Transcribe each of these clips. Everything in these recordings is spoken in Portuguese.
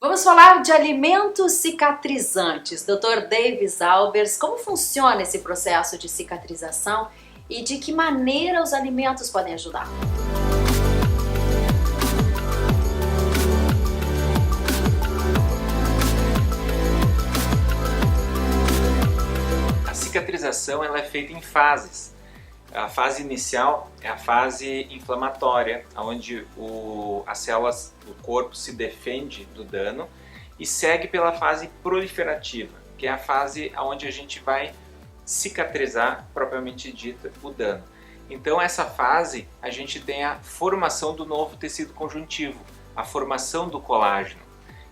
Vamos falar de alimentos cicatrizantes. Dr. Davis Albers, como funciona esse processo de cicatrização e de que maneira os alimentos podem ajudar? A cicatrização ela é feita em fases. A fase inicial é a fase inflamatória, onde as células do corpo se defendem do dano, e segue pela fase proliferativa, que é a fase onde a gente vai cicatrizar, propriamente dita, o dano. Então essa fase a gente tem a formação do novo tecido conjuntivo, a formação do colágeno.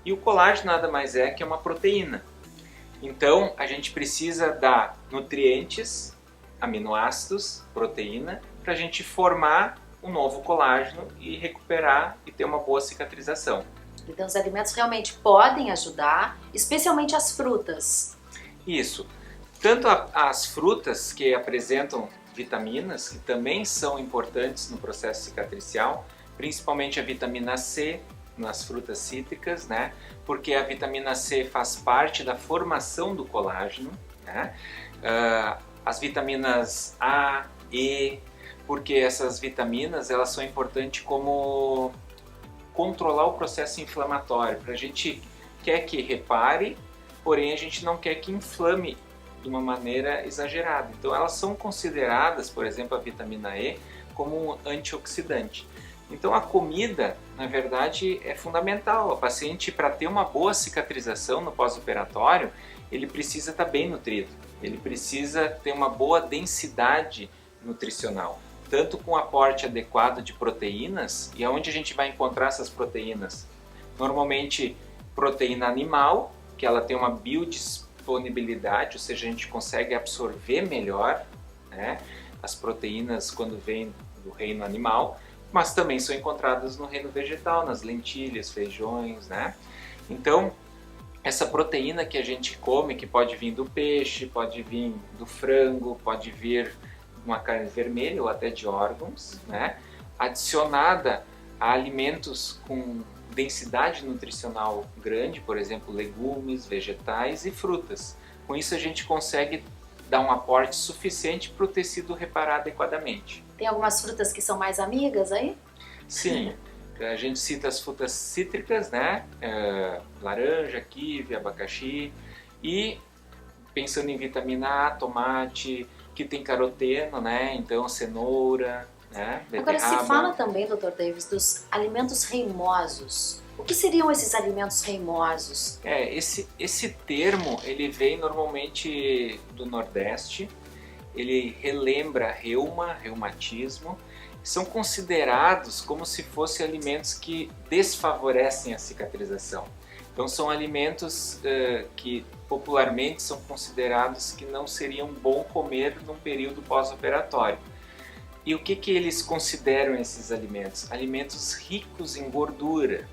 E o colágeno nada mais é que uma proteína. Então a gente precisa dar nutrientes, aminoácidos, proteína, para a gente formar um novo colágeno e recuperar e ter uma boa cicatrização. Então os alimentos realmente podem ajudar, especialmente as frutas. Isso. Tanto as frutas que apresentam vitaminas, que também são importantes no processo cicatricial, principalmente a vitamina C nas frutas cítricas, né? Porque a vitamina C faz parte da formação do colágeno, né? As vitaminas A, E, porque essas vitaminas elas são importantes como controlar o processo inflamatório. A gente quer que repare, porém a gente não quer que inflame de uma maneira exagerada. Então elas são consideradas, por exemplo, a vitamina E, como um antioxidante. Então a comida, na verdade, é fundamental. O paciente, para ter uma boa cicatrização no pós-operatório, ele precisa estar bem nutrido. Ele precisa ter uma boa densidade nutricional, tanto com aporte adequado de proteínas. E aonde a gente vai encontrar essas proteínas? Normalmente proteína animal, que ela tem uma biodisponibilidade, ou seja, a gente consegue absorver melhor, né, as proteínas quando vêm do reino animal, mas também são encontradas no reino vegetal, nas lentilhas, feijões, né? Então, essa proteína que a gente come, que pode vir do peixe, pode vir do frango, pode vir de uma carne vermelha ou até de órgãos, né? Adicionada a alimentos com densidade nutricional grande, por exemplo, legumes, vegetais e frutas. Com isso a gente consegue dar um aporte suficiente para o tecido reparar adequadamente. Tem algumas frutas que são mais amigas aí? Sim. A gente cita as frutas cítricas, né? Laranja, kiwi, abacaxi. E pensando em vitamina A, tomate, que tem caroteno, né? Então cenoura, né? Agora Beterraba. se fala também, Dr. Davis, dos alimentos reimosos. O que seriam esses alimentos reimosos? Esse termo ele vem normalmente do Nordeste. Ele relembra reumatismo. São considerados como se fossem alimentos que desfavorecem a cicatrização. Então são alimentos que popularmente são considerados que não seriam bom comer num período pós-operatório. E o que eles consideram esses alimentos? Alimentos ricos em gordura,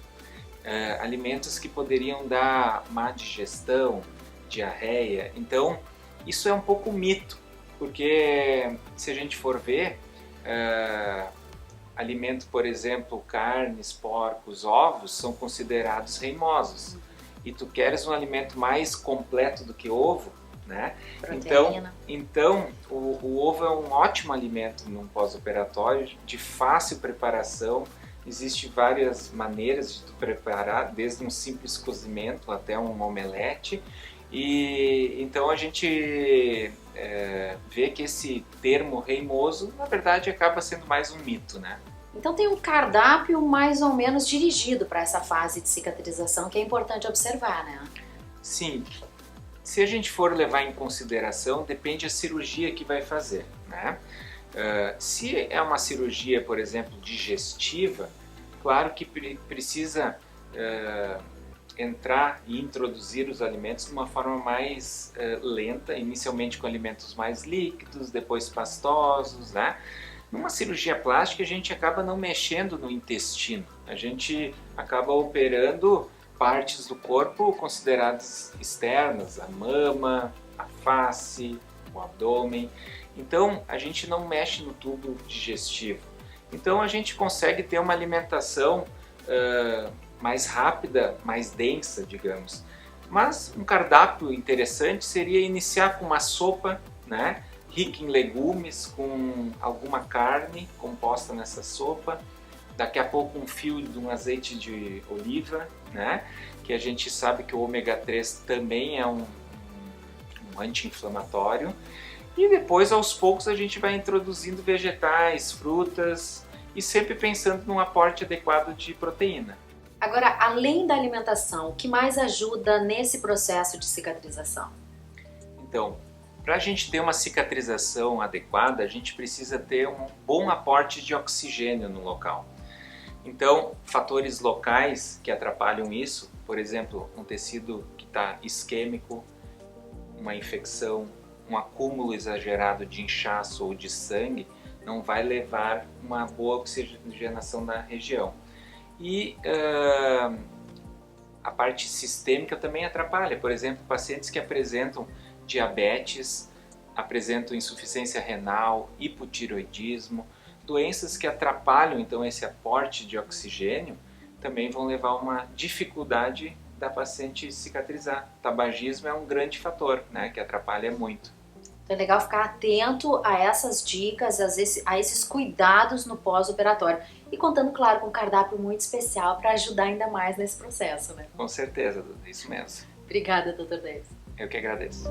alimentos que poderiam dar má digestão, diarreia. Então isso é um pouco mito, porque se a gente for ver, alimento, por exemplo, carnes, porcos, ovos, são considerados reimosos. E tu queres um alimento mais completo do que ovo, né? Então o ovo é um ótimo alimento num pós-operatório, de fácil preparação. Existem várias maneiras de tu preparar, desde um simples cozimento até um omelete. E então a gente vê que esse termo reimoso, na verdade, acaba sendo mais um mito, né? Então tem um cardápio mais ou menos dirigido para essa fase de cicatrização que é importante observar, né? Sim. Se a gente for levar em consideração, depende da cirurgia que vai fazer, né? Se é uma cirurgia, por exemplo, digestiva, claro que precisa entrar e introduzir os alimentos de uma forma mais lenta, inicialmente com alimentos mais líquidos, depois pastosos, né? Numa cirurgia plástica a gente acaba não mexendo no intestino, a gente acaba operando partes do corpo consideradas externas, a mama, a face, o abdômen. Então a gente não mexe no tubo digestivo. Então a gente consegue ter uma alimentação mais rápida, mais densa, digamos. Mas um cardápio interessante seria iniciar com uma sopa, né, rica em legumes, com alguma carne composta nessa sopa. Daqui a pouco um fio de um azeite de oliva, né, que a gente sabe que o ômega 3 também é um anti-inflamatório. E depois, aos poucos, a gente vai introduzindo vegetais, frutas e sempre pensando num aporte adequado de proteína. Agora, além da alimentação, o que mais ajuda nesse processo de cicatrização? Então, para a gente ter uma cicatrização adequada, a gente precisa ter um bom aporte de oxigênio no local. Então, fatores locais que atrapalham isso, por exemplo, um tecido que está isquêmico, uma infecção, um acúmulo exagerado de inchaço ou de sangue, não vai levar uma boa oxigenação na região. E a parte sistêmica também atrapalha. Por exemplo, pacientes que apresentam diabetes, apresentam insuficiência renal, hipotireoidismo, doenças que atrapalham então esse aporte de oxigênio, também vão levar a uma dificuldade da paciente cicatrizar. O tabagismo é um grande fator, né, que atrapalha muito. Então é legal ficar atento a essas dicas, a esses cuidados no pós-operatório. E contando, claro, com um cardápio muito especial para ajudar ainda mais nesse processo, né? Com certeza, isso mesmo. Obrigada, Dr. Davis. Eu que agradeço.